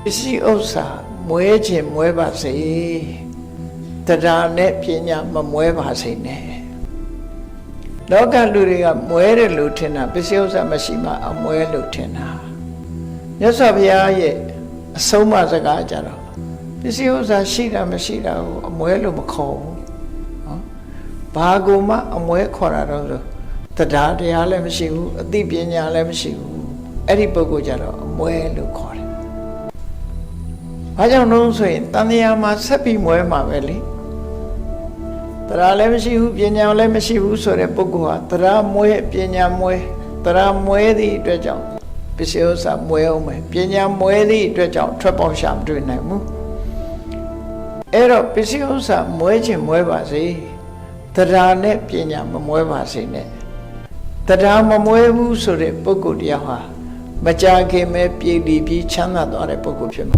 စ္စည်းဥစ္စာမွဲခြင်းမွဲပါစေတရားနဲ့ပညာမမွဲပါစေနဲ့လောကလူတွေကမွဲတယ်လို့ထင်တာပစ္စည်းဥစ္စာမရှိမှအမွဲလို့ထင်တာမြတ်စွာဘုရားရဲ့အဆုံးအမစကားကြတော့ပစ္စည်းဥစ္စာရှိတာမရှိတာကိုအမွဲလို့မခေါ်ဘူးနော်ဘာကိုမှအမွဲခေါ်တာတော့ဆိုတရားတရားလည်းမရှိဘူးအသိပညာလည်းမရှိဘူးအဲ့ဒီပုဂ္ဂိုလ်ကြတော့အမွဲလို့ခေါ်တယ်ဘာကြောင့်လို့ဆိုရင်တန်တရားမှာဆက်ပြီးမွဲမှာပဲလေတရားလည်းမရှိဘူးပညာလည်းမရှိဘူးဆိုတဲ့ပုဂ္ဂိုလ်ဟာတရားမွဲပညာမွဲတရားမွဲသည့်အတွက်ကြောင့်ပစ္စည်းဥစ္စာမွဲအောင်မယ်ပညာမွဲသည့်အတွက်ကြောင့်ထွက်ပေါက်ရှာမတွေ့နိုင်ဘူးအဲ့တော့ပစ္စည်းဥစ္စာမွဲခြင်းမွဲပါစေတရားနဲ့ပညာမမွဲပါစေနဲ့တရားမမွဲဘူးဆိုတဲ့ပုဂ္ဂိုလ်တရားဟာမကြခင်ပဲပြည်တည်ပြီးချမ်းသာသွားတဲ့ပုဂ္ဂိုလ်ဖြစ်မှာ